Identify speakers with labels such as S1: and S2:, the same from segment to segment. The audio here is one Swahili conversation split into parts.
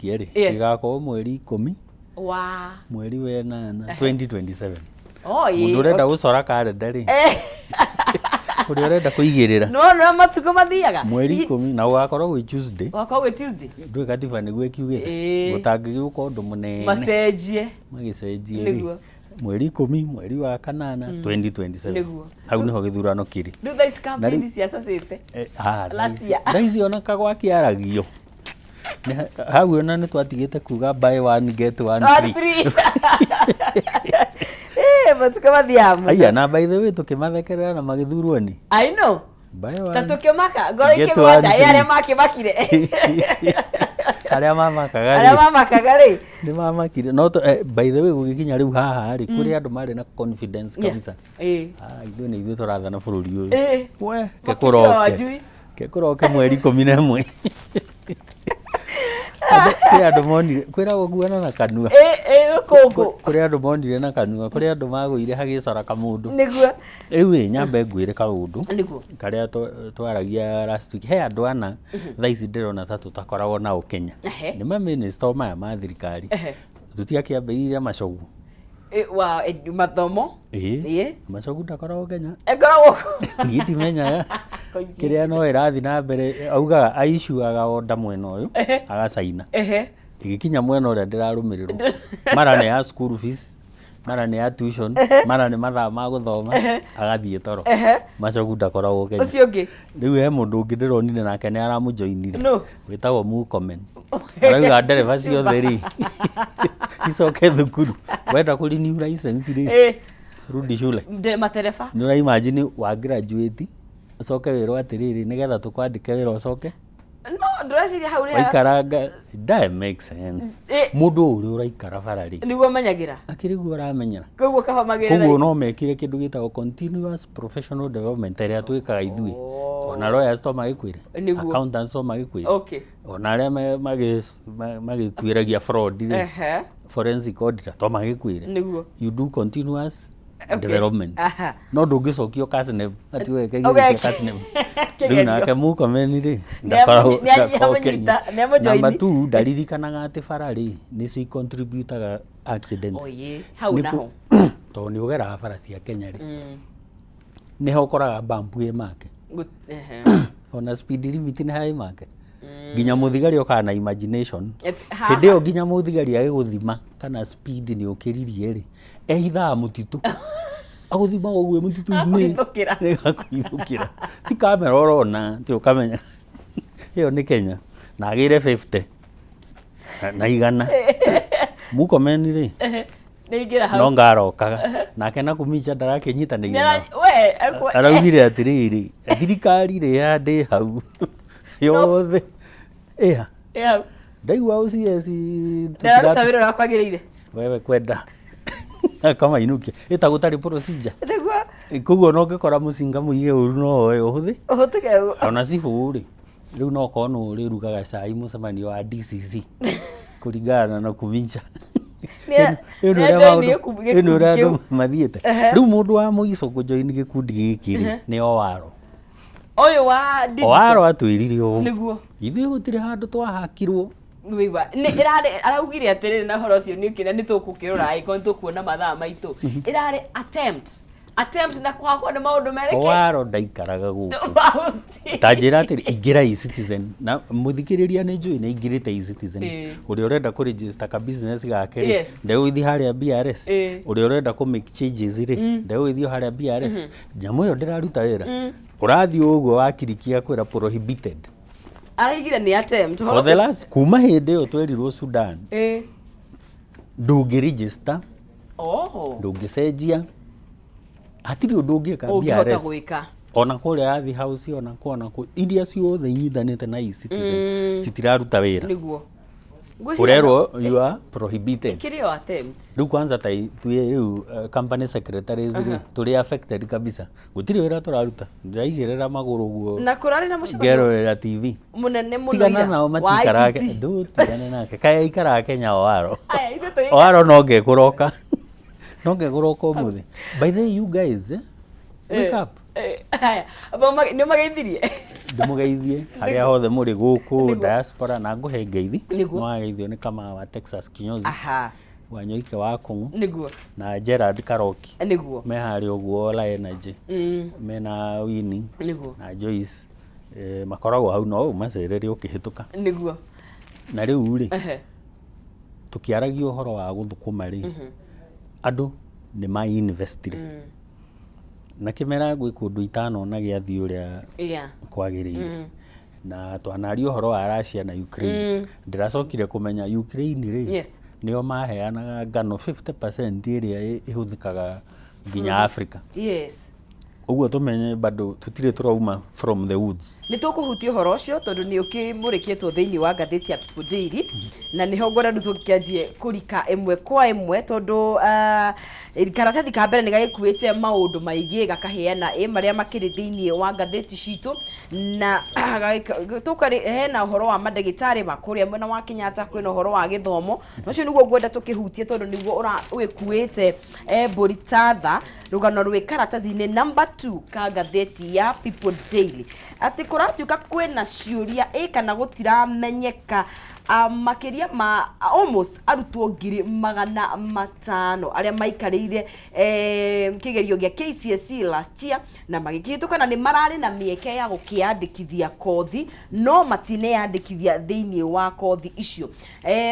S1: gĩkĩ rĩ gĩgakorwo mweri 10 mweri wa 8 2027 mundu urenda gucora kalenda ri uri urenda kuigirira
S2: no matuko mathiaga
S1: mweri 10 na ugakorwo wi Tuesday ndwe katiba niguo kiugire gutangiuka undu munene magicenjie mweri 10 mweri wa 8 2027 hau niho githurano kiri
S2: ndutha is campaign cia sasite last year
S1: ndaici ona kagwa kiaragio hau ona ni twatigite kuga buy one get one free
S2: matuko mathiamu
S1: aya na by the way tukimathekerera na magithurwo ni
S2: I know
S1: buy one
S2: tatukimaka ngoro ikigwenda yare makire
S1: aria mamakaga ri ni mamakire no by the way gugikinya riu haha ri kuri andu mari na confidence kabisa ithu ni ithu turathana bururi uyu we kekuroke mweri 11 kuri andu monire kwira guguana na kanua
S2: kongo
S1: kuri andu monire na kanua kuri andu maguire hagicora kamundu
S2: niguo
S1: riu nyambe ngwire kaundu karia twaragia last week he andu ana thaici ndirona ta tutakoragwo na Kenya ni ma minister maya ma thirikari tutiakiambĩrĩria macogu
S2: wa mathomo
S1: macogu ndakoragwo Kenya
S2: ekoragwo
S1: ngitimenyaga kiria no irathi na mbere augaga aishuaga order mwena uyu agacaina igikinya mwena uria ndirarumirirwo mara ni ya school fees mara ni ya tuition mara ni mathaa ma guthoma agathie toro macogu ndakoragwo Kenya
S2: ucio ngi
S1: riu he mundu ungi ndironire nake ni aramujoinire witagwo MUHUNGA arauga ndereba ciothe ri icoke thukuru wenda kuri new license ri rudi shule
S2: matereba
S1: ni ura imagine wa graduate ucoke wiro atiriri nigetha tukwandike wiro ucoke
S2: no ndureciria hau ri
S1: ikaranga that makes sense mundu uri uraikara barari
S2: niguo menyagira
S1: akiriguo uramenyera
S2: koguo kabamagirira
S1: koguo no mekire kindu gitagwo continuous professional development iria twikaga ithui ona lawyers to magikwire accountants to magikwire ona aria magitwiragia fraud ri forensic auditor to magikwire you do continuous development no ndungicokio kasne ati weke githia kasne riu nake mukomeni ri ndakoragwo number 2 ndaririkanaga ati barari ni ci contributaga accidents
S2: hau naho
S1: to ni ugera bara cia Kenya ri niho koraga bump ye make ona speed limit ni hai make ginya muthigari oka na imagination hindeo ginya muthigari agiguthima kana speed ni ukiririe ri ehitha mutitu aguthima ogwe mutitu ni akuithukira ti kamera orona ti ukamenya iyo ni Kenya na agire 50 na igana mukomeni ri
S2: nigira hau
S1: no ngarokaga nake na kumicha ndarakenyita ni gina we araugire atiriri thirikari ri ya ndi hau yothe ndaigua uciesi
S2: tutaruta wira wakwagirire
S1: wewe kwenda kama inukia itagutari procedure kuguo no ngikora mucinga muige uru no we uhuthike ona cibu ri riu no kono uri rugaga cai mucemanio wa DCC kuringana na kumincha ino ria mathiete riu mundu wa muico kujoin gikundi giki ri ni owaro
S2: oyo wa digital
S1: owaro atwirire o
S2: niguo
S1: ithuĩ gutire handu twahakirwo
S2: wiwa ni irare araugire atiriri na horo cio niukina ni tukukirura aiko tukuona mathaa maitu irare attempt na kwakwa na maundu mereke
S1: owaro ndaikaraga guku tanjira atiri ingira e-citizen na muthikiriria ni njui ni ingirite e-citizen uri urenda ku register ka business gake ri ndeu ithi haria BRS uri urenda ku make changes ri ndeu ithi haria BRS nyamu yo ndiraruta wira urathi uguo wakirikia kwira prohibited
S2: aigire ni attempt
S1: for the last kuma hindi yo twerirwo Sudan ndungi register ndungicenjia hatiri undu ungieka BRS ona kuria yathi house ona ku iria ciothe inyithanite na e-citizen citiraruta wira
S2: niguo
S1: urerwo you are prohibited
S2: kirio attempt
S1: riu kwanza tai tuye riu company secretaries ri turi affected kabisa gutiri wira turaruta ndaigirira maguru guo
S2: na kurari na mushaba
S1: gerorera TV
S2: munene muno
S1: tigana nao matikarake tigana nake kaya ikara Kenya owaro no ngekuroka umuthi by the way you guys wake up
S2: haya abo ni magaithirie
S1: ndimugeithie haria hothe muri guku diaspora na nguhe ngeithi no ageithio ni kama wa Texas Kinyozi wa Nyoike wa Kongo na Gerard Karoki me hari uguo la energy me na Winnie na Joyce makoragwo hau no macerere ukihituka na riu ri tukiaragia uhoro wa guthukuma ri andu ni ma investire na kimera gwi kundu itano na giathi uria kwagirire na twanaria uhoro wa Russia na Ukraine ndiracokire kumenya Ukraine ri nio maheanaga ngano 50% iria ihuthikaga nginya Africa uguo tumenye bado tutire turauma from the woods
S2: ni tukuhutia horo cio tondu ni ukimurikitwo thiini wa ngathiti ya People Daily na niho ngoranu tukianjie kurika emwe kwa emwe tondu karatathi ka mbere ni gagikuite maundu maigi gakaheana maria makiri thiini wa ngathiti citu na tukari hena horo wa madagitari makuria mwena wa Kenyatta kwina horo wa githomo nocio niguo ngwenda tukihutie tondu niguo wikuite Boritatha rugano rwe karatathi-ini number 2 ka ngathiti ya People Daily ati kuratuka kwina ciuria kana gutiramenyeka makiria ma almost arutwo 500 aria maikarire kigerio gia KCSE last year na magikihitũkana ni marari na mieke ya gukiandikithia kothi no matine yandikithia thiini wa kothi icio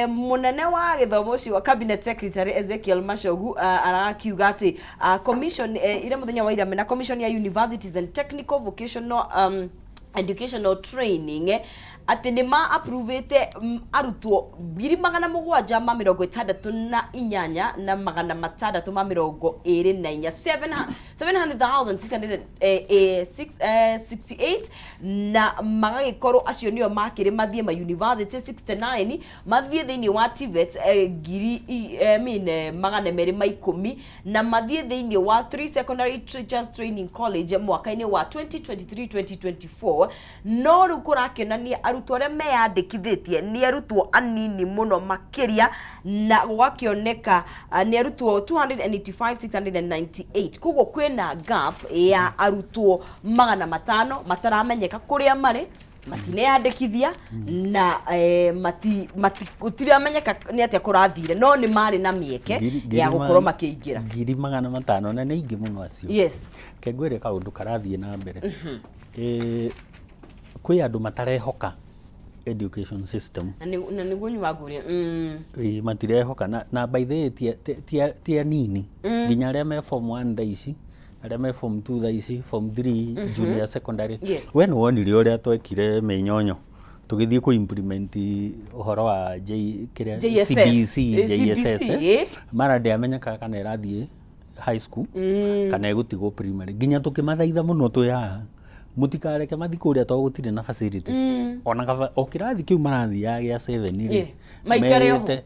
S2: munene wa githomo cio wa cabinet secretary Ezekiel Mashogu arakiuga ati commission ile muthenya wa ira mena commission ya universities and technical vocational educational training ati ni ma approvete arutwo 768 na 700,668 na magagikorwo acio nio makire mathie ma university 69 mathie thiini wa TVET 210 na mathie thiini wa 3 secondary teachers training college mwaka-ini wa 2023-2024 no rukurakionania arutwo aria meyandikithitie ni arutwo anini muno makiria na gwakioneka ni arutwo 285,698 koguo kwina gap ya arutwo 500 mataramenyeka kuria mari matineyandikithia na gutiramenya ni atia kurathire no ni mari na mieke ya gukorwo makiingira
S1: 500 na ni ingi muno acio
S2: yes
S1: kengwire kaundu karathie na mbere kwi andu matarehoka education system
S2: na niguo nyuaguria
S1: matirehoka na by the tia nini nginya aria me form 1 thaici aria me form 2 thaici form 3 junior secondary when wonire uria twekire menyonyo tugithie ku implement uhoro wa CBC JSS marade amenyeka kana irathie high school kana egutigo primary nginya tukimathaitha muno tuya mutikareke mathi kuria to gutire na facility ona okirathi kiu marathi ya gia 7 ri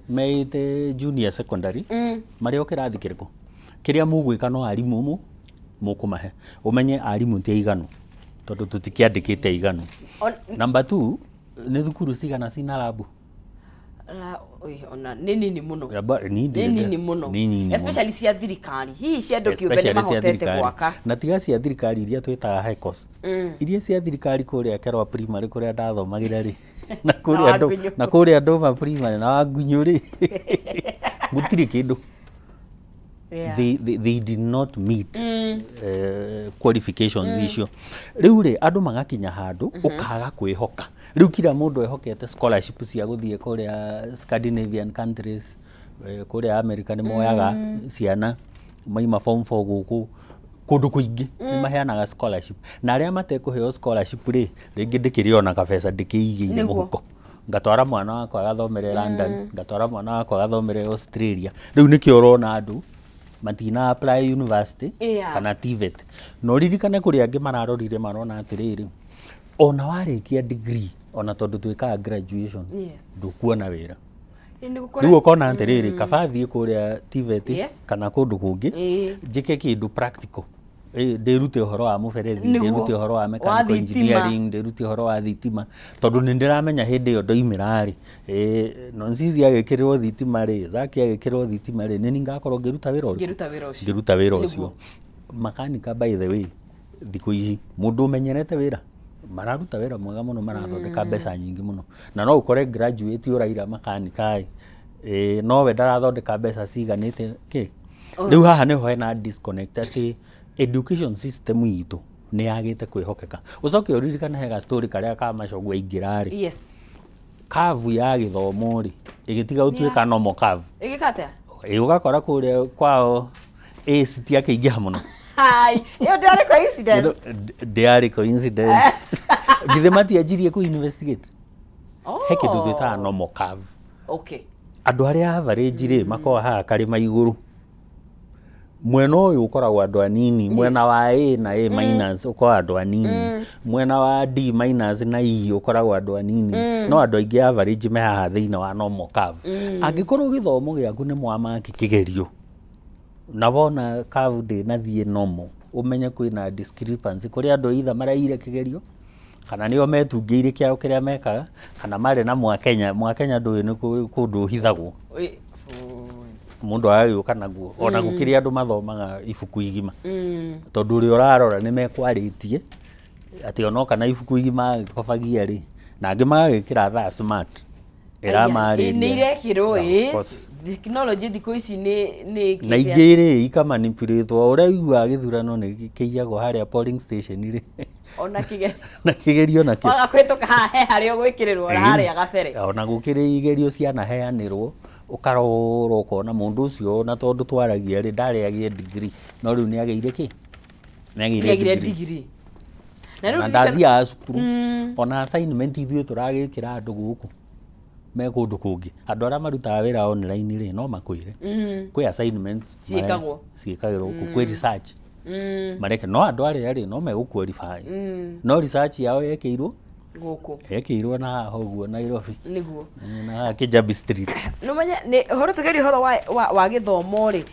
S1: meite junior secondary mari okirathi kiriko kiria mugwika no arimu mukumahe umenye arimu ti iganu tondu tutikiandikite iganu number 2 ni thukuru cigana cina labu
S2: ona nini muno nini muno especially cia thirikari hihi cia ndu kiumbe ni mahotete gwaka
S1: na tiga cia thirikari iria twitaga high cost iria cia thirikari kuria kerwa primary kuria ndathomagira ri na kuria ndoma primary na ngunyu ri gutiri kindu they did not meet qualifications icio riu ri andu magakinya handu ukaga kwihoka riu kila mundu ehokete scholarship cia guthie kuria Scandinavian countries kuria America ni moyaga ciana maima form 4 guku kundu kuingi ni maheanaga scholarship na aria matekuheo scholarship ri ringi ndikiriona kabesa ndikiigiire muhuko ngatwara mwana wakwa agathomere London ngatwara mwana wakwa agathomere Australia riu nikio urona andu matina apply university kana TVET no ririkane kuri angi mararorire marona atiriri ona warikia degree ona tondu twikaga graduation ndukuona wira riu ukona atiriri kabathie kuria TVET kana kundu kungi njike kindu practical ndirute uhoro wa muberethi ndirute uhoro wa mechanical engineering ndirute uhoro wa thitima tondu nindiramenya hindi iyo ndoimira ri nonsizi agekirwo thitima ri zaki agekirwo thitima ri nini ngakorwo ngiruta wira ucio makanika by the way thiku ici mundu umenyerete wira mararuta wĩra mwega mũno, marathondeka mbeca nyingĩ mũno, na no ũkore graduate ũraira makanika nowe ndarathondeka mbeca ciganĩte kĩ. Rĩu haha nĩho hena disconnect atĩ education system itũ nĩ yagĩte kwĩhokeka. Ũcoke ũririkane hega story karĩa ka Macogwa aingĩra rĩ, curve ya gĩthomo rĩ ĩgĩtiga gũtuĩka normal curve
S2: ĩgĩkata
S1: ũgakora kũrĩa kwao citiakĩingĩha mũno.
S2: Iyo ndiarĩ coincidence.
S1: Ndiarĩ coincidence. Githĩ matianjirie ku investigate. He kĩndũ gĩtaga normal curve.
S2: Okay.
S1: Andũ arĩa average rĩ makoragwo haha karĩma igũrũ. Mwena ũyũ ũkoragwo andũ anini, mwena wa A na A minus ũkoragwo andũ anini, mwena wa D minus na E ũkoragwo andũ anini, no andũ aingĩ average me haha thĩinĩ wa normal curve. Angĩkorwo gĩthomo gĩaku nĩ mwamaki kĩgerio na wona curve ndĩnathiĩ normal, ũmenye kwĩna discrepancy kũrĩ andũ either maraire kĩgerio kana nĩo metungĩire kĩao kĩrĩa mekaga kana marĩ na Mwakenya ndũĩ nĩ kũndũ ũhithagwo. Mũndũ agagĩũka naguo ona gũkĩrĩ andũ mathomaga ibuku igima tondũ ũrĩa ũrarora nĩ mekwarĩtie atĩ onoka na ibuku igima agĩkobagia rĩ na angĩ magagĩkĩra thaa smart ĩramarĩria
S2: nĩ irekĩrwo technology thikũ ici nĩ
S1: na ingĩ rĩ ikamanipulate ũrĩa uga gĩthurano nĩ kĩiyagwo harĩa polling station rĩ
S2: ona
S1: kĩgerio na
S2: waga kwĩtũka haha he harĩa ũgwĩkĩrĩrwo harĩa gabere
S1: ona gũkĩrĩ igerio cianaheanĩrwo ũkarora ũkona mũndũ ũcio na tondũ twaragia rĩ ndarĩ agĩe degree no rĩu nĩ agĩire kĩ nĩ agĩire degree na ndathiaga cukuru ona assignment ithuĩ tũragĩkĩra andũ gũkũ me kũndũ kũngĩ andũ arĩa marutaga wĩra online rĩ no makwĩre kwĩ assignments ciĩkagĩrwo gũkũ kwĩ research mareke no andũ arĩa rĩ no megũqualify no research yao yekĩirwo na haha ũguo Nairobi
S2: nĩguo
S1: na Kijabi Street.
S2: Nũmenye nĩ horo tũgerie horo wa gĩthomo rĩ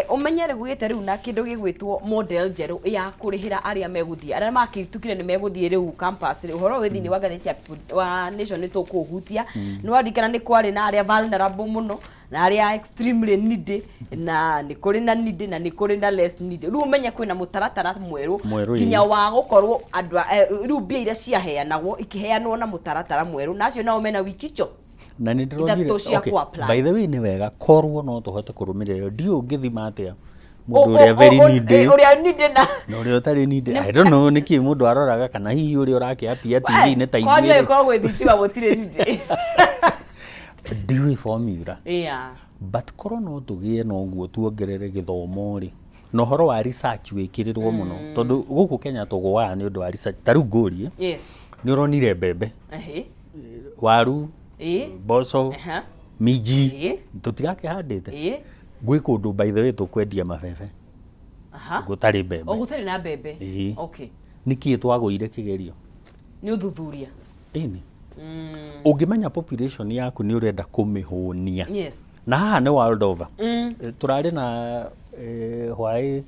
S2: ũmenye gũgĩte rĩu na kĩndũ gĩgwĩtwo model njerũ ya kũrĩhĩra arĩa megũthiĩ arĩa makĩtukire nĩ megũthiĩ rĩu campus rĩ ũhoro wĩ thĩinĩ wa ngathĩti wa Nation nĩ tũkũhutia nĩ waririkana nĩ kwarĩ na arĩa vulnerable mũno na arĩa extremely needy na nĩ kũrĩ na needy na nĩ kũrĩ na less needy. Rĩu ũmenye kwĩna mũtaratara mwerũ kinya wa gũkorwo andũ rĩu mbia iria ciaheanagwo ikĩheanwo na mũtaratara mwerũ nacio nao mena wikicho
S1: na nĩ ndĩronire by the way nĩ wega korwo no tũhote kũrũmĩrĩra ndiũ ngĩthima atĩa mũndũ ũrĩa very needy
S2: ũrĩa needy na
S1: ũrĩa ũtarĩ needy I don't know nĩkĩ mũndũ aroraga kana hihi ũrĩa ũrakĩapia TV-inĩ ta
S2: ithuĩ kwanja ĩkoragwo ĩthitiwa gũtirĩ needy
S1: ndiũĩ formula but korwo no tũgĩe na ũguo tuongerere gĩthomo rĩ na ũhoro wa research wĩkĩrĩrwo mũno tondũ gũkũ Kenya tũgũaga nĩ ũndũ wa research ta rĩu ngũrie nĩ ũronire mbembe waru mboco minji tũtirakĩhandĩte gwĩ kũndũ by the way tũkwendia mabebe gũtarĩ mbembe
S2: gũtarĩ na mbembe
S1: nĩkĩ twagũire kĩgerio
S2: nĩ ũthuthuria
S1: ĩni ũngĩmenya population yaku nĩ ũrenda kũmĩhũnia na haha nĩ world over tũrarĩ na hwaĩ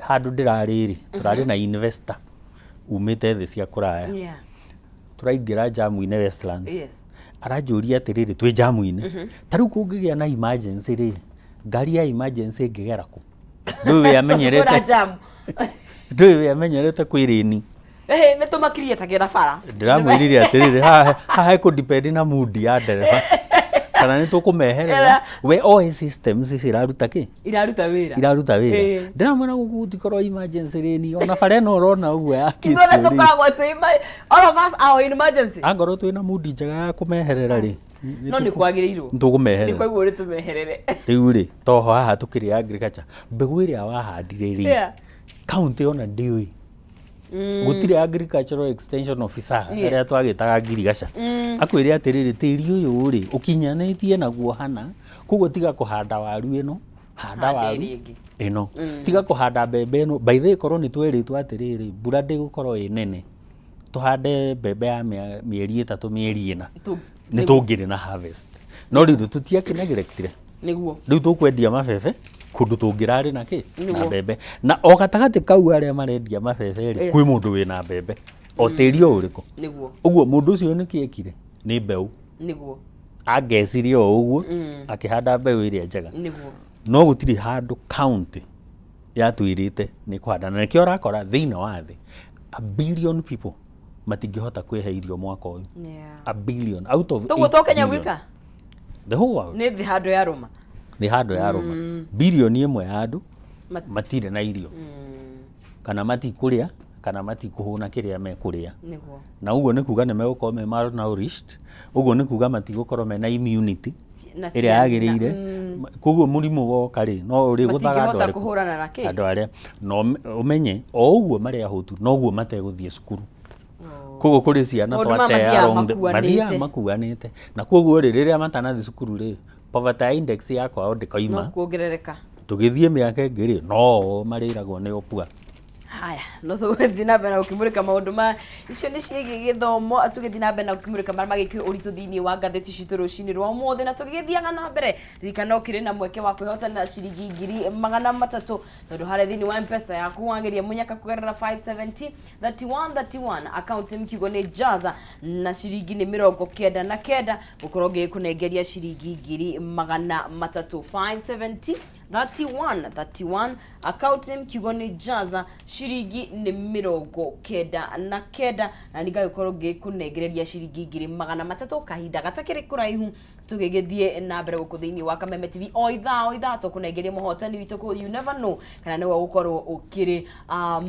S1: handũ ndĩrarĩ tũrarĩ na investor umĩte thĩ cia kũraya tũraingĩra jamu-inĩ Westlands aranjũria atĩrĩrĩ twĩ jamu-inĩ ta rĩu kũngĩgĩa na emergency rĩ ngari ya emergency ĩngĩgera kũ ndũĩ amenyerete kwĩrĩni
S2: nĩ tũmakirie ta gera bara
S1: ndĩramwĩrire atĩrĩrĩ haha ĩkũdepend na mood ya ndereba kana nĩ tũkũmeherera we oĩ systems iraruta kĩ iraruta wĩra ndĩramwĩra gũkũ gũtikorwo emergency rĩni ona bara ĩno ũrona ũguo angorwo twĩna mood njega ya kũmeherera rĩ
S2: no nĩ kwagĩrĩirwo
S1: nĩtũkũmeherera rĩu rĩ toho haha tũkĩrĩ agriculture mbegũ ĩrĩa wahandire rĩ county ona ndiũĩ gũtirĩ agricultural extension officer arĩa twagĩtaga ngirigaca akwĩre atĩrĩrĩ tĩri ũyũ rĩ ũkinyanĩtie naguo hana koguo tiga kũhanda waru ĩno handa waru ĩno tiga kũhanda mbembe ĩno by the way korwo nĩ twerĩtwo atĩrĩrĩ mbura ndĩgũkorwo ĩ nene tũhande mbembe ya mĩeri 3 mĩeri 4 nĩ tũngĩrĩ na harvest no rĩu tũtiakĩnegerektire
S2: nĩguo
S1: rĩu tũkwendia mabebe kũndũ tũngĩrarĩ na kĩ na mbembe na o gatagatĩ kau arĩa marendia mabebe rĩ kwĩ mũndũ wĩna mbembe o tĩri o ũrĩkũ
S2: nĩguo
S1: ũguo mũndũ ũcio nĩ kĩekire nĩ mbeũ
S2: nĩguo
S1: angecirie o ũguo akĩhanda mbeũ ĩrĩa njega
S2: nĩguo
S1: no gũtirĩ handũ county yatwĩrĩte nĩ kũhanda na nĩkĩo ũrakora thĩinĩ wa thĩ a billion people matingihota kwihe irio mwaka uyu.
S2: Yeah.
S1: A billion out of
S2: Togo to Kenya gwika.
S1: The whole world.
S2: Ni thi handu ya Roma.
S1: Ni handu ya Roma. Billion imwe ya andu matire na irio. Kana matikuria kana matikuhuna kiria mekuria.
S2: Niguo.
S1: Na uguo ni kuga ne megukorwo me malnourished. Uguo ni kuga matigukorwo me na immunity iria yagirire. Koguo murimu woka ri no uri guthaga andu aria no umenye o uguo maria hutu no uguo mateguthie cukuru. Koguo kuri ciana twate around mathia makuanite na koguo riria matanathi cukuru ri poverty index yakwa ndikoima
S2: no kuongerereka
S1: tugithie miaka ingiri no mariragwo ni opua.
S2: Haya, no tugithi na mbere ukimurika maundu ma icio ni ciigi githomo tugithi na mbere na ukimurika mara magiki uritu thiini wa ngatheti citu rucini rwa umuthi na tugithiaga na mbere rikana ukire na mweke wa kwihotana ciringi 300 tondu hare thiini wa mpesa yaku wangeria munyaka kugerera 570 31 account mkigo ni jaza na ciringi ni 99 gukorwo gikunengeria ciringi 300 570 31 account name kigo ni jaza ciringi ni 99 na nigagikorwo gikunengereria ciringi 300 kahinda gatakiri kuraihu tugigithie na mbere guku thiini wa Kameme TV o ithaa tukunengeria muhotani witu ku you never know kana ni gukorwo ukiri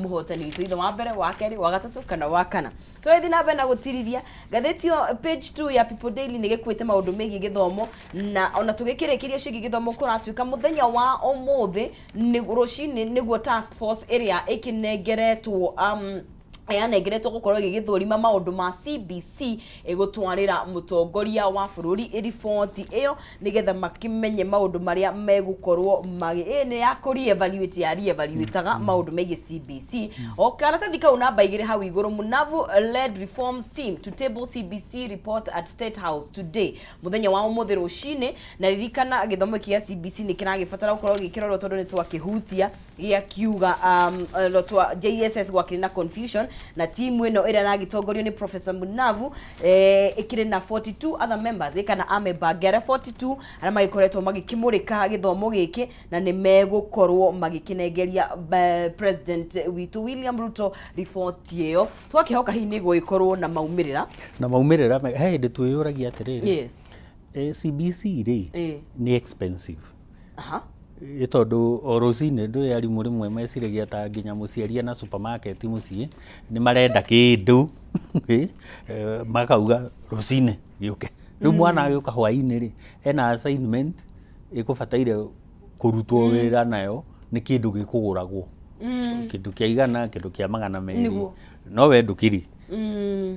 S2: muhotani witu itha wa mbere wa keri wa gatatu kana wa kana twithi na mbere na gutirithia gatheti page 2 ya People Daily ni gikuite maundu megi githomo na ona tugikirikiria cigi githomo kuratuika muthenya wa umuthi ni rucini niguo task force area ikinengeretwo yanengeretwo gukorwo gigithurima maundu ma CBC igutwarira mutongoria wa bururi report iyo nigetha makimenye maundu maria megukorwo ni ya evaluate ya evaluataga maundu megi CBC o karatathi kau namba igire hau iguru munavu led reforms team to table CBC report at State House today muthenya wa umuthi rucini na ririkana githomo kia CBC ni kiragibatara gukorwo gikirorwo tondu ni twakihutia gia kiuga lotwa JSS gwakiri na confusion na timu ino ira nagitongorio ni Professor Munavu ikire na 42 other members ikana amebagera 42 ara magikoretwo magikimurika githomo giki na ni megukorwo magikinengeria President witu William Ruto report iyo twakihoka hini guikorwo na maumirira he ndi twiyuragia atiriri yes
S1: CBC ri ni expensive tondu orocine ndu yari murimwe meciragia ta nginya muciaria na supermarket mucie ni marenda kindu makauga rocine giuke riu mwana agiuka hwaini ri ena assignment ikubataire kurutwo wira nayo ni kindu gikuguragwo kindu kia igana kindu kia magana meri no we ndukiri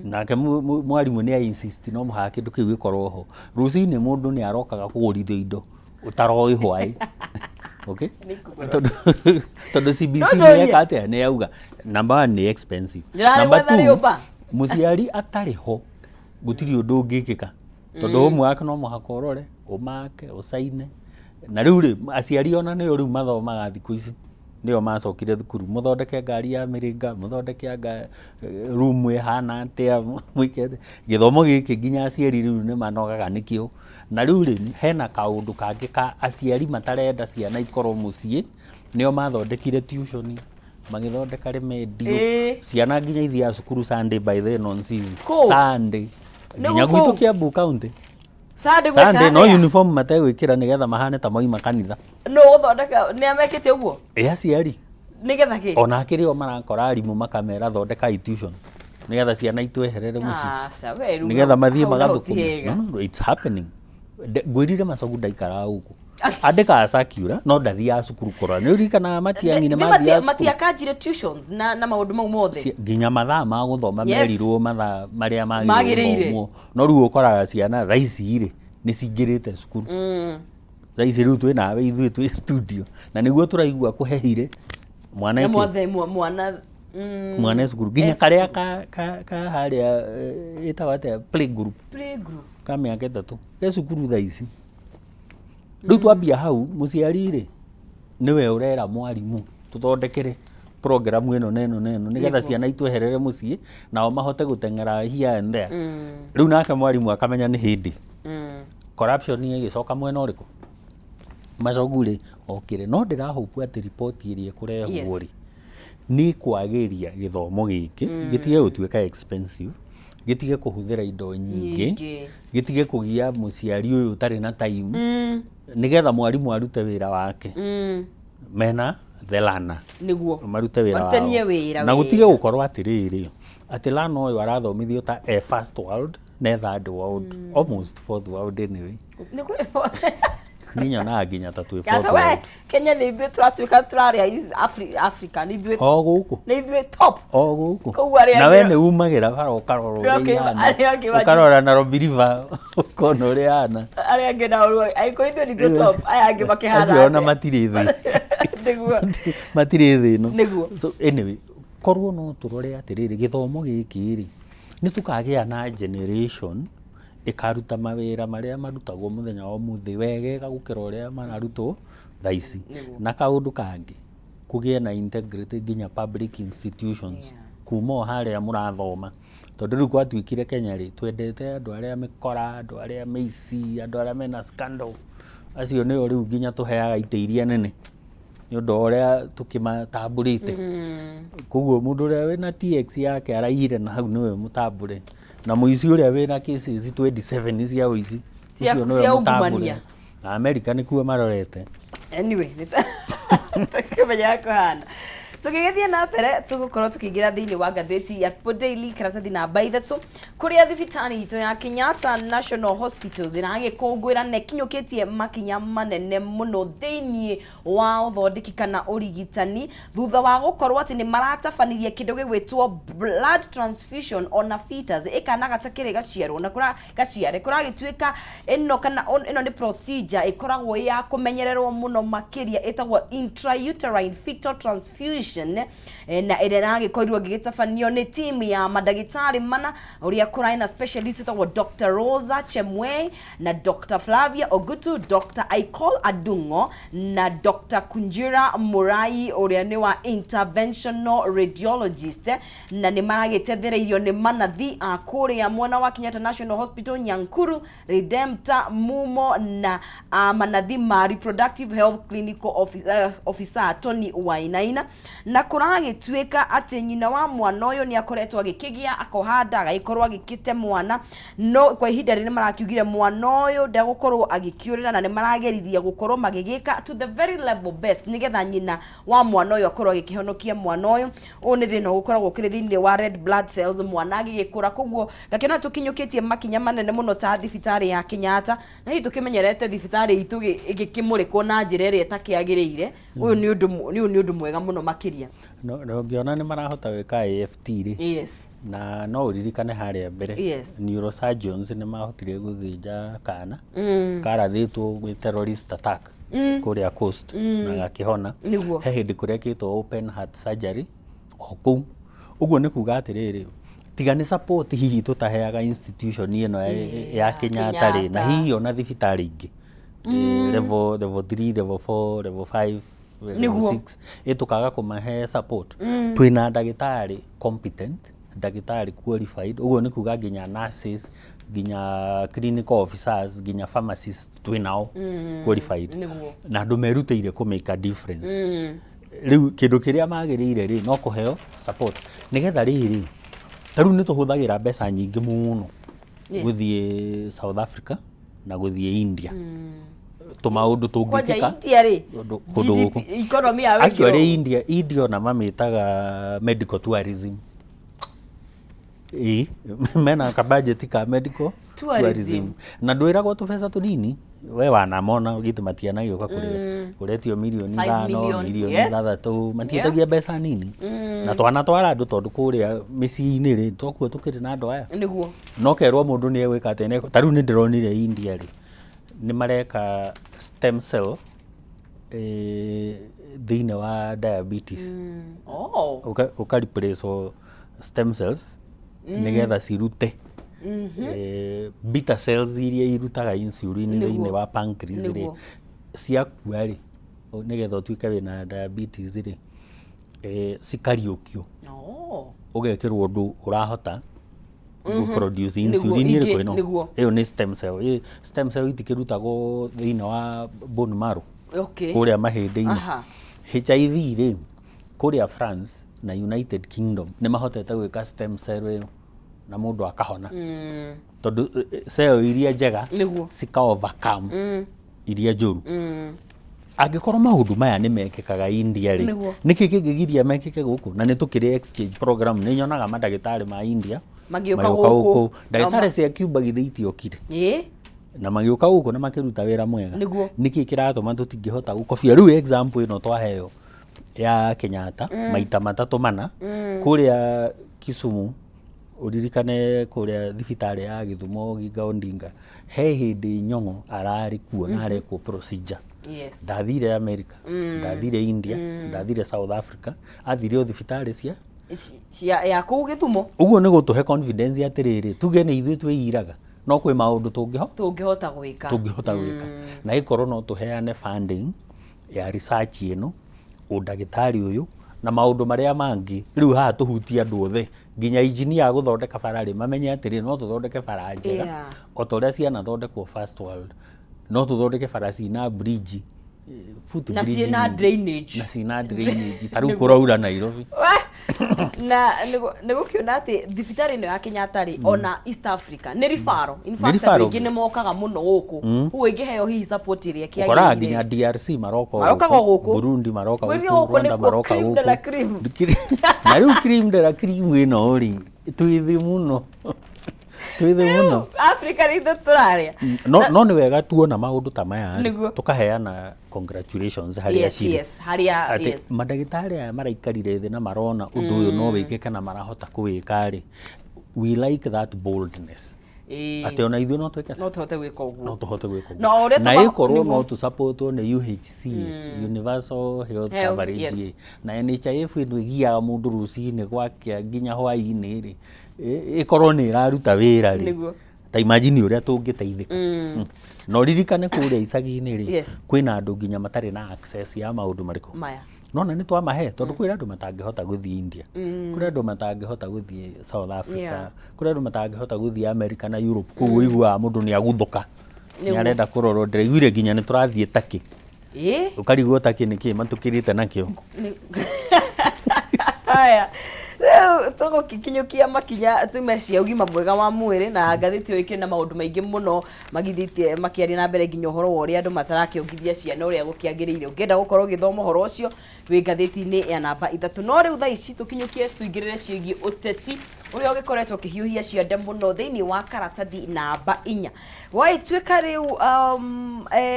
S1: nake mwarimu ni insist no muha kindu kiu gikorwo ho rocine mundu ni arokaga kugurithio indo utaroi hwai okay todo CBC ni kate ne yauga number 1 ni expensive number 2 muciari atari ho gutiri undu ngikika todo umwe ake no muhakorore umake usaine na riu ri aciari ona ni riu mathomaga thiku ici nio macokire thukuru muthondeke ngari ya miringa muthondeke room ihana atia mwikete githomo giki nginya aciari riu ni manogaga nikio na riu ri hena kaundu kangi ka aciari matarenda ciana ikorwo mucie nio mathondekire tuition magithondeka remedio ciana nginya ithia cukuru Sunday by then on season Sunday nginya gwitu Kiambu county Sunday no uniform mategwikira nigetha mahane ta moima kanitha
S2: no thondeka ni amekete uguo
S1: aciari
S2: nigetha ki
S1: ona kirio marakora arimu makamera thondeka tuition nigetha ciana itweherere muci nigetha mathie magathukume no it's happening ngwirire macogu ndaikara huko andika circular no ndathia cukuru kora ni urikana matiangi ne mathia
S2: matiakanjire tuitions na maundu mau mothe
S1: nginya mathaa ma guthoma merirwo mathaa maria magirire no riu ukoraga ciana raici ri ni cingirite cukuru raici riu twi nawe ithui twi studio na niguo turaigua kuhehire mwana mwana cukuru nginya karia ka haria itawate playgroup kama yake tatu cukuru thaici riu twambia hau muciari ri niwe urera mwarimu tuthondekere program ino neno nigetha ciana itweherere mucie nao mahote gutengera here and there riu nake mwarimu akamenya ni hindi corruption ni igicoka mwena uriku macoguri okire no ndirahopu ati report iria kurehwo ri ni kwagiria githomo giki gitige gutuika expensive, gitige kuhuthira indo nyingi, gitige kugia muciari uyu utari na time nigetha mwarimu arute wira wake mena the learner
S2: niguo
S1: marute wira wao na gutige gukorwo atiriri ati lana uyu arathomithio ta first world na third world almost fourth world anyway ninyona nginya ta twi fourth world.
S2: Kenya ni ithuĩ turatuĩka turaria Africa ni ithuĩ
S1: o guku
S2: ni ithuĩ top
S1: o guku na we ni umagira bara ukarora ukarora na Robi River ukono uri ana
S2: aria angi na uruo aiko ithuĩ ni ithuĩ top aya angi makihana
S1: acio na matiri thi niguo matiri thi no
S2: niguo.
S1: So anyway korwo no turore atiriri githomo giki ri ni tukagia na generation ikaruta mawira maria marutagwo muthenya wa muthi wegega gukira uria mararutwo thaici na kaundu kangi kugie na integrity ginya public institutions kuma haria murathoma tondu riu kwatuikire Kenya ri twendete andu aria mikora andu aria meici andu aria mena scandal acio nio riu ginya tuheaga ite iria nene ni undu uria tukimatamburite koguo mundu uria wina TX yake araire na hau niwe mutambure na muici uria wina cases 27 cia uici icio niwe mutambure na America ni kuo marorete
S2: anyway kemenya kuhana tukigethia na mbere tugukorwo tukiingira thiini wa ngathĩti ya People Daily karatathi namba 3 kuria thibitari itu ya Kenyatta National Hospitals iragikũngũĩra na ikinyũkĩtie makinya manene muno thiini wa uthondeki kana urigitani thutha wa gukorwo ati ni maratabanirie kindu gigwitwo blood transfusion ona fetus ikana gatakire gaciarwo na kura gaciare kuragituika ino kana ino ni procedure ikoragwo ya kumenyererwo muno makiria itagwo intrauterine fetal transfusion na iragikorirwo gigitabanio ni timu ya madagitari mana uria kurai na specialist tagwo Dr. Rosa Chemwei na Dr. Flavia Ogutu, Dr. Aikol Adungo na Dr. Kunjira Murai uria ni wa interventional radiologist na ni maragitethereirio ni manathi akuria mwena wa Kenyatta National Hospital Nyankuru, Redempta, Mumo na manathi ma reproductive health clinical officer Tony Wainaina na kuragituika ati nyina wa mwana uyu ni akoretwo agikigia akohanda agaikorwo agikite mwana no kwa ihinda ri ni marakiugire mwana uyu ndagukorwo agikiurira na ni marageririe gukorwo magigika to the very level best nigetha nyina wa mwana uyu akorwo agikihonokia mwana uyu ni thina gukoragwo kiri thiini wa red blood cells mwana agigikura koguo gakena tukinyukitie makinya manene muno ta thibitari ya Kenyatta na hi tukimenyerete thibitari itu igikimurikwo na njira iri itakiagiriire uyu ni undu mwega muno makiria
S1: no ngiona ni marahota weka AFT ri
S2: yes
S1: na no uririkane haria mbere
S2: yes.
S1: Neurosurgeons ni mahotire guthinja kana karathitwo gwi terrorist attack kuria coast na gakihona he hindi kuria kitwo open heart surgery oku uguo ni kuga atiriri tiga ni support hihi tutaheaga institution ino ya Kenyatta ri na hihi ona thibitari ingi level 3 level 4 level 5 level 6 itukaga kumahe support twina ndagitari competent ndagitari qualified uguo ni kuga ginya nurses ginya clinical officers ginya pharmacists twinao qualified na andu merutĩire ku make a difference riu kindu kiria magiriire ri no kuheo support nigetha riri taru ni tuhuthagira mbeca nyingi muno guthie South Africa na guthie India tumaundu tungikika
S2: kundu economy ya
S1: actually India na mamitaga medical tourism mena ka budget ka medical tourism na ndwiragwo tubesa tunini we wanamona gitu matiana yo kakurire kuretio milioni 5 milioni 6 matietagia mbeca nini na twana twara andu tondu kuria miciini ri tokuo tukiri na andu aya
S2: niguo
S1: no kerwo mundu ni egwika tene taru ni ndironire India ri ni mareka stem cell thiine wa diabetes ukariplace stem cells nigetha cirute beta cells iria irutaga insulin thiine wa pancreas ri ciakua ri nigetha utuike wina diabetes ri cikariukio ugekirwo undu urahota produce insulin iri kwino iyo ni stem cell itikirutagwo thiine wa bone marrow kuria mahindi-ini HIV ri kuria France na United Kingdom nĩ mahotete gwĩka stem cell ĩyo na mũndũ akahona tondũ cell iria njega cika overcome iria njũru angĩkorwo maũndũ maya nĩ mekĩkaga India rĩ nĩkĩ kĩngĩgiria mekĩke gũkũ na nĩ tũkĩrĩ exchange program nĩ nyonaga mandagĩtarĩ ma India magĩũka gũkũ ndagĩtarĩ cia Cuba githĩitiokire na magĩũka gũkũ na makĩruta wĩra mwega nĩkĩ kĩratũma tũtingĩhota gũkobia rĩu example ĩno twaheo ya Kenyatta maita matatũ mana kũrĩa Kisumu uririkane kũrĩa thibitarĩ ya Githumo Ginga Ondinga he hĩndĩ Nyong'o ararĩ kuo na arekwo procedure ndathire America ndathire India ndathire South Africa athire thibitarĩ cia
S2: ya kũu Githumo
S1: ũguo nĩ gũtũhe confidence atĩrĩrĩ tuge nĩ ithuĩ twĩiraga no kwĩ maũndũ
S2: tũngĩhota gwĩka
S1: na ikorwo no tũheane funding ya research ĩno ũndagĩtarĩ ũyũ na maũndũ marĩa mangĩ rĩu haha tũhutie andũ othe nginya engineer gũthondeka bara rĩ mamenye atĩrĩ no tũthondeke bara njega o ta ũrĩa ciana thondekwo first world no tũthondeke bara cina bridge
S2: na cina drainage
S1: ta rĩu kũraura Nairobi
S2: na nĩgũkĩona atĩ thibitarĩ ĩno ya Kenyatta rĩ ona East Africa nĩ referral in fact aingĩ nĩ mokaga mũno gũkũ ũguo ingĩheo hihi support ĩrĩa kĩagĩrĩire
S1: ũkoraga nginya DRC maroka gũkũ Burundi maroka gũkũ Rwanda maroka gũkũ na rĩu cream de la cream ĩno rĩ twĩthĩ mũno
S2: Africa rĩtho tũrarĩa
S1: no nĩ wega tuona maũndũ ta maya tũkaheana congratulations harĩa mandagĩtarĩ aya maraikarire thĩ na marona ũndũ ũyũ no wĩkĩke na marahota kũwĩka rĩ we like that boldness atĩ ona ithuĩ no tũhote gwĩka ũguo na ĩkorwo no tũsupportwo nĩ UHC Universal Health Coverage na NHIF ĩno ĩgiaga mũndũ rũcinĩ gwake nginya hwaĩ-inĩ rĩ ĩkorwo nĩ ĩraruta wĩra rĩ ta imagine ũrĩa tũngĩteithĩka no ririkane kũrĩa icagi-inĩ rĩ kwĩna andũ nginya matarĩ na access ya maũndũ marĩkũ
S2: maya
S1: nona nĩ twamahe tondũ kwĩna andũ matangĩhota gũthiĩ India kwĩna andũ matangĩhota gũthiĩ South Africa kwĩna andũ matangĩhota gũthiĩ America na Europe koguo iguaga mũndũ nĩ aguthũka nĩ arenda kũrorwo ndĩraiguire nginya nĩ tũrathiĩ Turkey ũkarigwo Turkey nĩkĩ matũkĩrĩte nakĩo
S2: haya rĩu tũgũkinyũkia makinya tumeciria ũgima mwega wa mwĩrĩ na ngathĩti ĩyo ĩkĩrĩ na maũndũ maingĩ mũno magithĩtie makĩaria na mbere nginya ũhoro wa ũrĩa andũ matarakĩongithia ciana ũrĩa gũkĩagĩrĩire ũngĩenda gũkorwo ũgĩthoma ũhoro ũcio wĩ ngathĩti-inĩ ya namba 3 no rĩu thaa ici tũkinyũkie tuingĩrĩre ciĩgiĩ ũteti ũrĩa ũgĩkoretwo ũkĩhiũhia ciande mũno thĩinĩ wa karatathi namba 4 waituĩka rĩu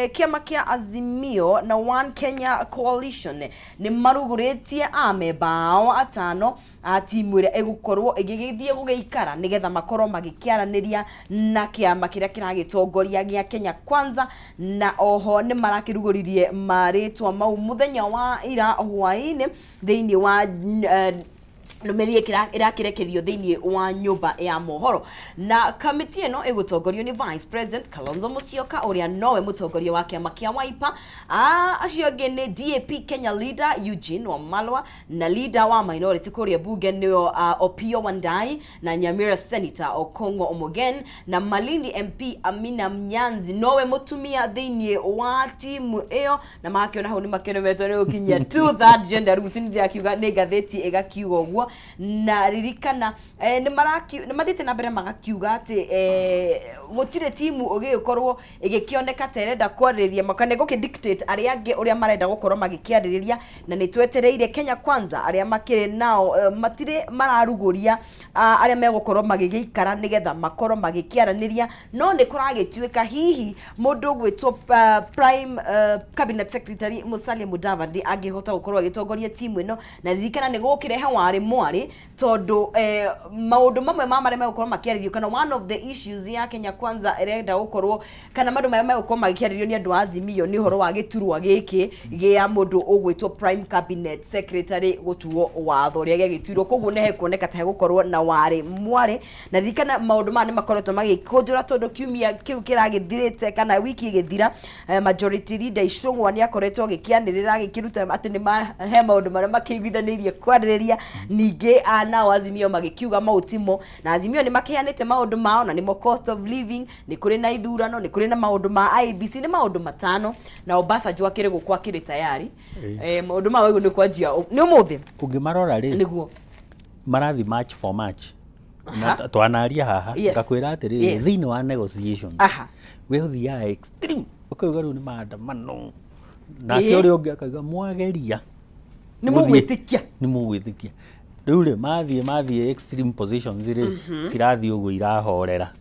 S2: kĩama kĩa Azimio na One Kenya Coalition nĩ marugũrĩtie amemba ao atano a timu ĩrĩa ĩgũkorwo ĩgĩgĩthiĩ gũgĩikara nĩgetha makorwo magĩkĩaranĩria na kĩama kĩrĩa kĩragĩtongoria gĩa Kenya Kwanza na oho nĩ marakĩrugũririe marĩtwa mau mũthenya wa ira hwaĩ-inĩ thĩinĩ wa nũmĩrĩre ĩrakĩrekerio thĩinĩ wa nyũmba ya mohoro na kamĩtĩ ĩno ĩgũtongorio nĩ Vice President Kalonzo Musyoka ũrĩa nowe mũtongoria wa kĩama kĩa Wiper acio angĩ nĩ DAP Kenya leader Eugene Wamalwa na leader wa minority kũrĩa bunge nĩo Opiyo Wandayi na Nyamira Senator Okongo Omogen na Malindi MP Amina Mnyanzi nowe mũtumia thĩinĩ wa timu ĩyo na makĩona hau nĩ makĩremetwo nĩ gũkinyia 2/3 gender routine jakiuga nĩ ngathĩti ĩgakiuga ũguo na ririkana nĩ mathĩte na mbere magakiuga atĩ gũtirĩ timu ũgĩkorwo ĩgĩkĩoneka terenda kwarĩrĩria makane gũkĩdictate arĩa angĩ ũrĩa marenda gũkorwo magĩkĩarĩrĩria na nĩ twetereire Kenya Kwanza arĩa makĩrĩ nao matirĩ mararugũria arĩa megũkorwo magĩgĩikara nĩgetha makorwo magĩkĩaranĩria no nĩ kũragĩtuĩka hihi mũndũ gwĩtwo Prime Cabinet Secretary Musalia Mudavadi angĩhota gũkorwo agĩtongoria timu ĩno na ririkana nĩ gũkĩrehe warĩ mwarĩ tondũ maũndũ mamwe marĩa megũkorwo makĩarĩrio kana one of the issues ya Kenya Kwanza ĩrenda gũkorwo kana maũndũ marĩa megũkorwo magĩkĩarĩrio nĩ andũ a Azimio nĩ ũhoro wa gĩturwa gĩkĩ gĩa mũndũ ũgwĩtwo Prime Cabinet Secretary gũtuo watho ũrĩa gĩgĩtuirwo koguo nĩ hekuoneka ta gũkorwo na warĩ mwarĩ na ririkana maũndũ maya nĩ makoretwo magĩkũnjũra tondũ kiumia kĩu kĩragĩthirĩte kana wiki ĩgĩthira majority leader Icũng'wa nĩ akoretwo agĩkĩanĩrĩra agĩkĩruta atĩ nĩ mahe maũndũ marĩa makĩiguithanĩirie kwarĩrĩria ningĩ ningĩ nao Azimio magikiuga mautimo na Azimio ni makianite maundu mao na nimo cost of living, ni kuri na ithurano, ni kuri na maundu ma IBC, ni maundu matano na Obasanjo akire gukwa kiri tayari maundu ma ni kwanjia ni umuthi
S1: ungimarora ri
S2: niguo
S1: marathi match for match na twanaria haha ngakwira atiri thini wa negotiations we uthia extreme ukauga ru ni maandamano na kä å rä å ngä akaiga mwageria
S2: nä
S1: mũgwĩtĩkia rä u rä mathiĩ extreme positions rä cirathiĩ ũguo irahorera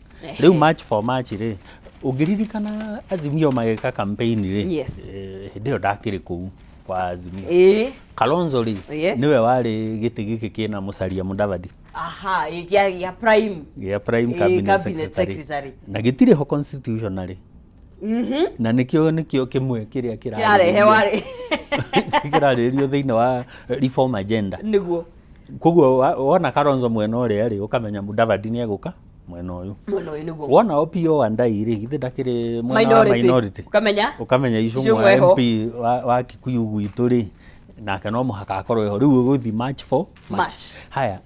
S1: rä u match for match rä ũngĩririkana Azimio magĩka campaign rĩ hĩndĩ ĩyo ndakĩrĩ kũu kwa Azimio Kalonzo rĩ nĩwe warĩ gĩtĩ gĩkĩ kĩna Musalia Mudavadi
S2: ya
S1: prime cabinet secretary na gĩtirĩ ho constitutionally na nikio kimwe kiria
S2: kirarehe wari
S1: kirarĩrio thĩinĩ wa reform agenda
S2: niguo
S1: koguo wona Kalonzo mwena ũrĩa rĩ ukamenya Mudavadi nĩ egũka mwena ũyũ
S2: niguo
S1: wona OPO Wandai rĩ githĩ ndakĩrĩ mwena wa minority ukamenya Icũng'wa MP wa Kikuyu gwitũ rĩ nake no mũhaka akorwo ho rĩu ũgũthi match for match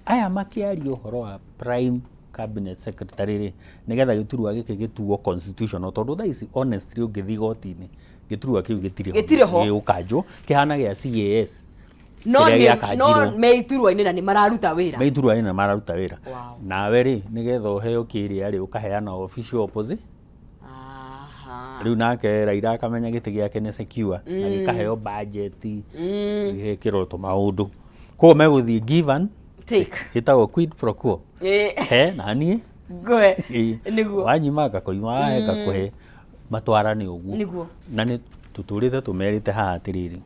S1: aya makĩaria ũhoro wa prime cabinet secretary rĩ nigetha gĩturwa gĩkĩ gĩtuo constitutional tondu thaa ici honestly ũngĩthi goti-inĩ gĩturwa kĩu gĩtirĩ ho gĩũkanjwo kĩhana gĩa CAS
S2: no meiturwa-inĩ na nĩ mararuta
S1: wĩra nawe rĩ nigetha ũheo kĩrĩa rĩ ũkaheana official opposite rĩu nake Raila akamenya gĩtĩ gĩake nĩ secure na gĩkaheo budget gĩkĩrwo tũmaũndũ koguo megũthiĩ give and take ĩtagwo quid pro quo he naniĩ
S2: ngũhe nĩguo
S1: wanyima ngakoima wahe ngakũhe matwarane ũguo na nĩ tũtũrĩte tũmerĩte haha atĩrĩrĩ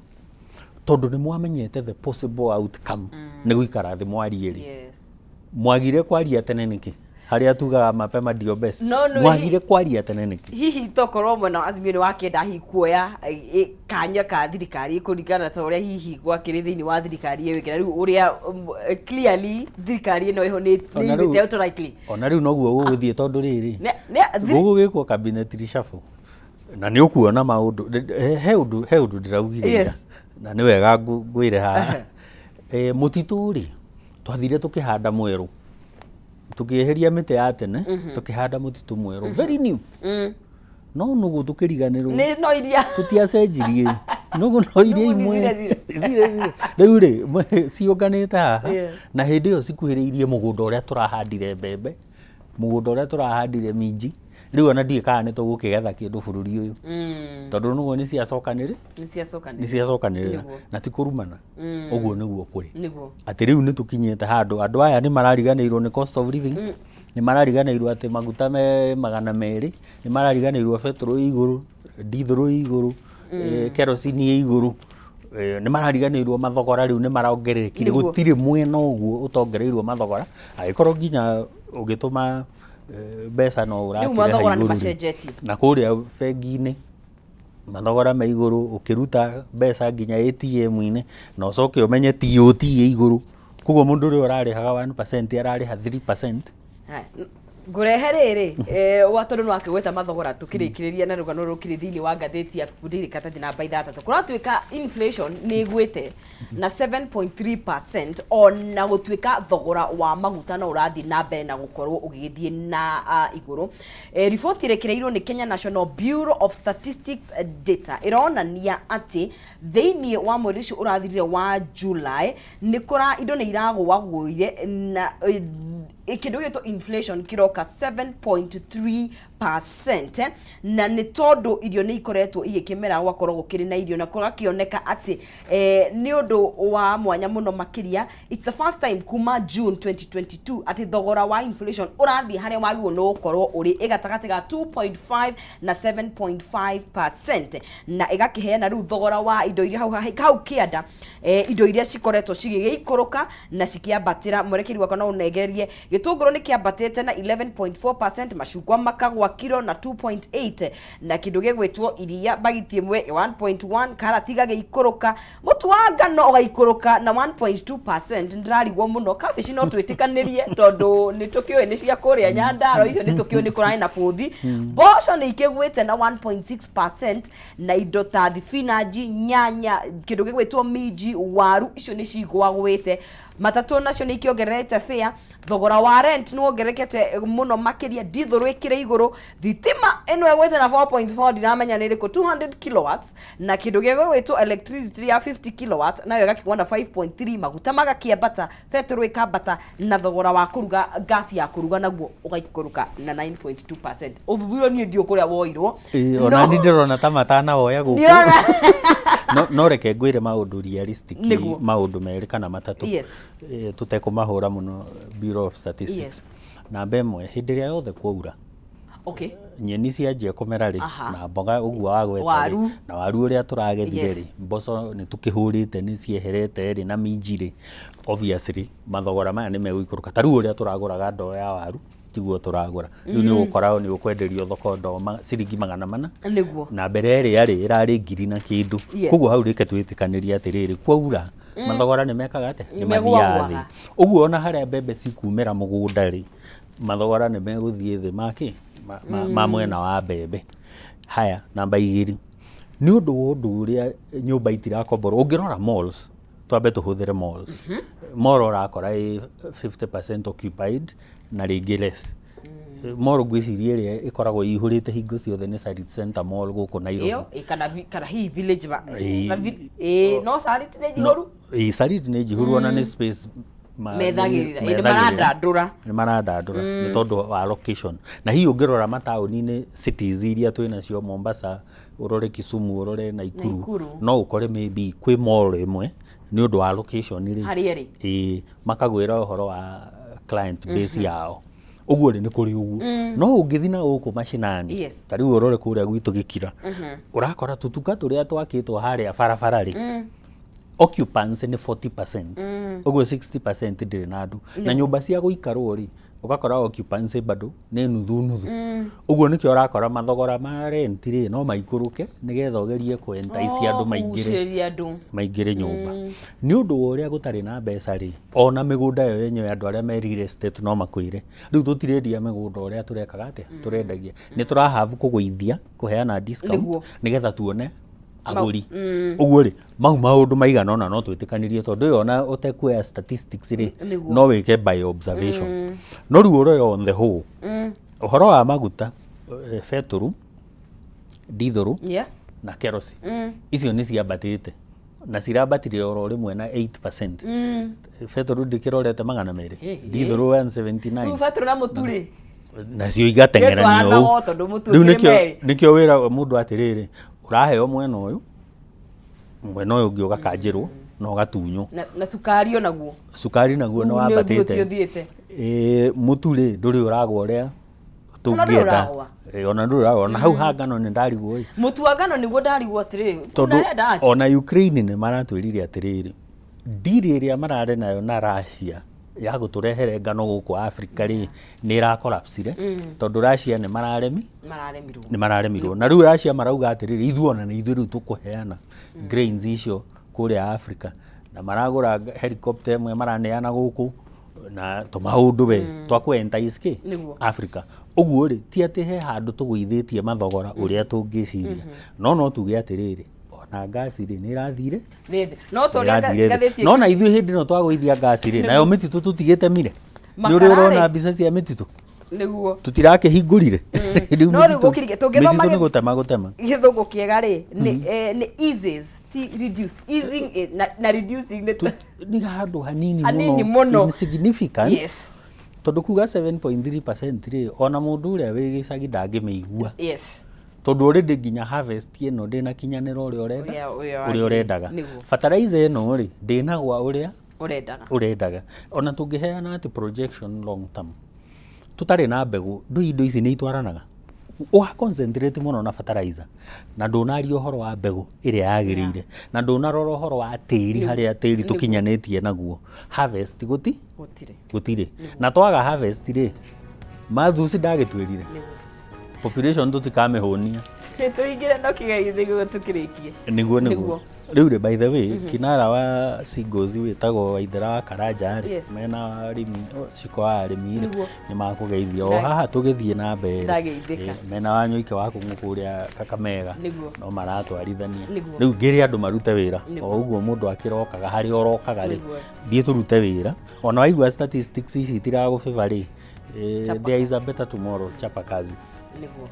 S1: tondũ nĩ mwamenyete the possible outcome nĩ gũikara thĩ mwarie rĩ mwagire kwaria tene nĩkĩ harĩa tugaga mapema ndio best mwagire kwaria tene nĩkĩ
S2: hihi tokorwo mwena Azimio nĩ wakĩenda hihi kuoya kanya ka thirikari kũringana ta ũrĩa hihi gwakĩrĩ thĩinĩ wa thirikari ĩyo ĩngĩ rĩu ũrĩa clearly thirikari ĩno ĩho nĩ outrightly
S1: ona rĩu noguo gũgũthiĩ tondũ rĩrĩ gũgũgĩkwo cabinet reshuffle na nĩ ũkuona maũndũ he ũndũ ndĩraugire na nĩ wega ngwĩre haha mũtitũ rĩ twathire tũkĩhanda mwerũ tukieheria mĩtĩ ya tene tukihanda mũtitũ mwerũ very new no nũgũ tukĩriganĩrwo
S2: no iria
S1: tutiacenjirie nũgũ no iria imwe rĩu rĩ ciũnganĩte haha na hĩndĩ ĩyo cikuhĩrĩirie mũgũnda ũrĩa tũrahandire mbembe mũgũnda ũrĩa tũrahandire minji rĩu ona ndiĩ kana nĩ tũgũkĩgetha kĩndũ bũrũri ũyũ tondũ nũgũ nĩ ciacokanĩrĩra na ti kũrumana ũguo nĩguo kũrĩ atĩ rĩu nĩ tũkinyĩte handũ andũ aya nĩ marariganĩirwo nĩ cost of living nĩ marariganĩirwo atĩ maguta me 200 nĩ marariganĩirwo petrol igũrũ diesel igũrũ kerosene igũrũ nĩ marariganĩirwo mathogora rĩu nĩ marongererekire gũtirĩ mwena ũguo ũtongereirwo mathogora agĩkorwo nginya ũgĩtũma mbeca no ũrakĩreha igũrũ na kũrĩa bengi-inĩ mathogora me igũrũ ũkĩruta mbeca nginya ATM-inĩ na ũcoke ũmenye TOT ĩ igũrũ koguo mũndũ ũrĩa ũrarĩhaga 1% ararĩha 3%.
S2: Ngurehe rĩrĩ watondũ nĩ wakĩgweta mathogora tũkĩrĩkĩrĩria na rũgano rũkĩrĩ thĩinĩ wa ngathĩti ya Kuguuria katathi namba 6 kũratuĩka inflation nĩ ĩgwĩte na 7.3% ona gũtuĩka thogora wa maguta no ũrathiĩ na mbere na gũkorwo ũgĩthiĩ na igũrũ. Riboti ĩrekereirio nĩ Kenya National Bureau of Statistics data ĩronania atĩ thĩinĩ wa mweri ũcio ũrathirire wa July nĩ indo nĩ iragũagũire na kĩndũ gĩtwo inflation kĩroka 7.3% na nĩ tondũ irio nĩ ikoretwo igĩkĩmera gwakorwo gũkĩrĩ na irio na kũgakĩoneka atĩ nĩ ũndũ wa mwanya mũno makĩria. It's the first time kuma June 2022 atĩ thogora wa inflation ũrathiĩ harĩa wagĩrĩirwo nĩ gũkorwo ũrĩ ĩgatagatĩ ga 2.5 na 7.5% na ĩgakĩheana rĩu thogora wa indo iria hau kĩanda indo iria cikoretwo cigĩgĩikũrũka na cikĩambatĩra. Mwerekeri wakwa no ũnegererie gĩtũngũrũ nĩ kĩambatĩte na 11.4%, macungwa makagwa kiro na 2.8 na kĩndũ gĩgwĩtwo iria bagiti ĩmwe 1.1, karati gagĩikũrũka, mũtu wa ngano ũgaikũrũka na 1.2%. Ndĩrarigwo mũno kabici no twĩtĩkanĩrie tondũ nĩ tũkĩũĩ nĩ cia kũrĩa Nyandarua icio nĩ tũkĩũĩ nĩ kũrarĩ na bũthi. Mboco nĩ ikĩgwĩte na 1.6% na indo ta thibinaji, nyanya, kĩndũ gĩgwĩtwo minji, waru icio nĩ cigwagwĩte. matatu nacio nĩ ikiongererete fare, thogora wa rent nĩ wongererekete muno makiria, diesel wĩkire igũrũ, thitima ĩno ĩgwĩte na 4.4 ndiramenya nĩ ĩrĩkũ 200 kilowatts, na kĩndũ gĩgwĩtwo electricity ya 50 kilowatts nayo ĩgakĩgwa na 5.3, maguta magakĩambata, petrol ĩkambata, na thogora wa kũruga gas ya kũruga naguo ũgaikũrũka na 9.2%. Ũthuthuria niĩ ndio kũrĩa woirwo.
S1: Ona ndĩrona ta matana woya gũkũ. No reke ngwĩre maũndũ realistic, maũndũ merĩ kana matatũ. Tũtekũmahũra mũno Bureau of Statistics. Namba ĩmwe, hĩndĩ ĩrĩa yothe kwaura, nyeni cianjia kũmera rĩ, na mboga ũguo wagweta rĩ, na waru ũrĩa tũragethire rĩ, mboco nĩ tũkĩhũrĩte nĩ cieherete rĩ, na minji rĩ, obviously mathogora maya nĩ megũikũrũka. Ta rĩu ũrĩa tũragũraga ndoo ya waru tiguo tũragũra. Rĩu nĩ ũgũkora nĩ ũkwenderio thoko ndoo ciringi 400, na mbere ĩrĩa rĩ ĩrarĩ ngiri na kĩndũ. Koguo hau rĩke twĩtĩkanĩrie atĩrĩrĩ, kwaura mathogora nĩ mekaga atĩa? Nĩ mathiaga thĩ. Ũguo ona harĩa mbembe cikumĩra mũgũnda rĩ, mathogora nĩ megũthiĩ thĩ makĩ ma mwena wa mbembe. Haya, namba 2, nĩ ũndũ wa ũndũ ũrĩa nyũmba itirakomborwo. Ũngĩrora malls, twambe tũhũthĩre malls. Mall ũrakora 50% occupied na rĩngĩ less. Mall ngwĩciria ĩrĩa ĩkoragwo ihũrĩte hingo ciothe nĩ Sarit Center Mall gũkũ Nairobi.
S2: Kana hihi village no Sarit nĩ njihũru?
S1: Sarit nĩ njihũru, ona nĩ space
S2: methagĩrĩra nĩ
S1: marandandũra nĩ tondũ wa location. Na hihi ũngĩrora mataũni-inĩ cities iria twĩnacio, Mombasa, ũrore Kisumu, ũrore Naikuru, no ũkore maybe kwĩ mall ĩmwe nĩ ũndũ wa location rĩ, makagwĩra ũhoro wa client base yao. Ũguo nĩ kũrĩ ũguo. No ũngĩthi na gũkũ mashinani, ta rĩu ũrore kũrĩa gwitũ Gĩkira, ũrakora tũtuka tũrĩa twakĩtwo harĩa barabara rĩ, occupancy nĩ 40%. Ũguo 60% ndĩrĩ na andũ. Na nyũmba cia gũikarwo rĩ, ũgakora occupancy bado nĩ nuthu. Ũguo nĩkĩo ũrakora mathogora ma rent rĩ no maikũrũke nĩgetha ũgerie kũentice andũ maingĩre nyũmba. Nĩ ũndũ wa ũrĩa gũtarĩ na mbeca rĩ, ona mĩgũnda yo yenyewe andũ arĩa me real estate no makwĩre, rĩu tũtirendia mĩgũnda ũrĩa tũrekaga atĩa, tũrendagia. Nĩ tũrahave kũgũithia, kũheana discount nĩgetha tuone agũri. Ũguo rĩ, mau maũndũ maigana ona no twĩtĩkanĩrie, tondũ yo ona ũtekuoya statistics rĩ, no wĩke by observation. No rĩu ũrore on the whole, ũhoro wa maguta, petrol, diesel na kerosene, icio nĩ ciambatĩte na cirambatire oro rĩmwe na 8%. Petrol ndĩkĩrorete 200, diesel 179.
S2: Rĩu petrol na mũtu rĩ,
S1: nacio igateng'eranio. Rĩu nĩkĩo wĩra mũndũ atĩrĩrĩ, ũraheo mwena ũyũ ũngĩ ũgakanjĩrwo na ũgatunywo.
S2: Na sukari o naguo,
S1: sukari naguo no wambatĩte. Mũtu rĩ ndũrĩ ũragwa ũrĩa tũngĩenda. Ona ndũrĩ ũragwa. Na hau ha ngano nĩ ndarigwo.
S2: Mũtu wa ngano nĩguo ndarigwo atĩrĩrĩ.
S1: Tondũ ona Ukraine nĩ maratwĩrire atĩrĩrĩ, ndiri ĩrĩa mararĩ nayo na Russia ya gũtũrehere ngano gũkũ Africa rĩ nĩ ĩrakorapsire, tondũ Russia nĩ mararemirwo. Na rĩu Russia marauga atĩrĩrĩ, ithuĩ ona nĩ ithuĩ rĩu tũkũheana grains icio kũrĩa Africa, na maragũra helicopter ĩmwe maraneana gũkũ na tũmaũndũ we twakwentice Africa. Ũguo rĩ, ti atĩ he handũ tũgũithĩtie mathogora ũrĩa tũngĩciria, no tuge atĩrĩrĩ, na ngasi rĩ nĩ ĩrathire no na ithuĩ hĩndĩ ĩno twagũithia ngasi rĩ, nayo mĩtitũ tũtigĩtemire. Nĩ ũrĩ ũrona mbica cia mĩtitũ tũtirakĩhingũrire.
S2: No rĩu tũngĩthoma
S1: gũtema
S2: gĩthũngũ kĩega rĩ nĩ eases, reduce, easing na reducing
S1: nĩ handũ hanini mũno insignificant. Tondũ kuga 7.3% rĩ, ona mũndũ ũrĩa wĩ gĩcagi ndangĩmĩigua. Tondũ already nginya harvest ĩno ndĩnakinyanĩra ũrĩa ũrendaga. Fertilizer ĩno rĩ ndĩnagwa ũrĩa ũrendaga. Ona tũngĩheana atĩ projection long term, tũtarĩ na mbegũ, indo ici nĩ itwaranaga. Concentrate mũno na fertilizer, na ndũnaria ũhoro wa mbegũ ĩrĩa yagĩrĩire, na ndũnarora ũhoro wa tĩri harĩa tĩri tũkinyanĩtie naguo. Harvest gũtirĩ. Na twaga harvest rĩ, mathusi ndagĩtwĩrire population tũtikamĩhũnia.
S2: tuingire no kigeithio niguo tukirikie
S1: niguo riu by the way kinara wa singles witagwo Waithera wa Karanja mena arimi ciko arimi ni makugeithia o haha tugithie na mbere mena wa NJUKI wa Kuguuria Kakamega no maratwarithania riu ngiri andu marute wira o uguo mundu akirokaga hari orokaga ri thie turute wira ona waigua statistics ici tiragubiba ri there is a better tomorrow chapa kazi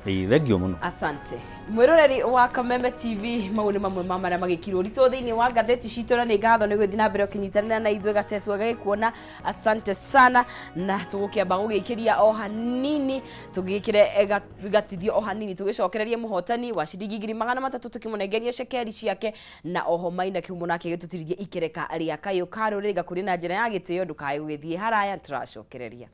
S1: thengio muno
S2: asante mwiroreri wa Kameme TV mau ni mamwe ma maria magikirwo rito thiini wa ngatheti citũ na nĩ ngatho nĩ gũthiĩ na mbere ũkinyitanĩra na ithuĩ gatetu agĩkuona asante sana na tũgũkĩamba gũgĩkĩria o hanini tũgĩkĩre gatithio o hanini tũgĩcokererie mũhotani wa ciringi 300 tũkĩmũnengeria cekeri ciake na oho Maina Kihumo nake gĩtũtiririe ikereka rĩa Kayũ Karũrĩga kũrĩ na njĩra ya gĩtĩo ndũkaĩ gũgĩthiĩ haraya tũracokereria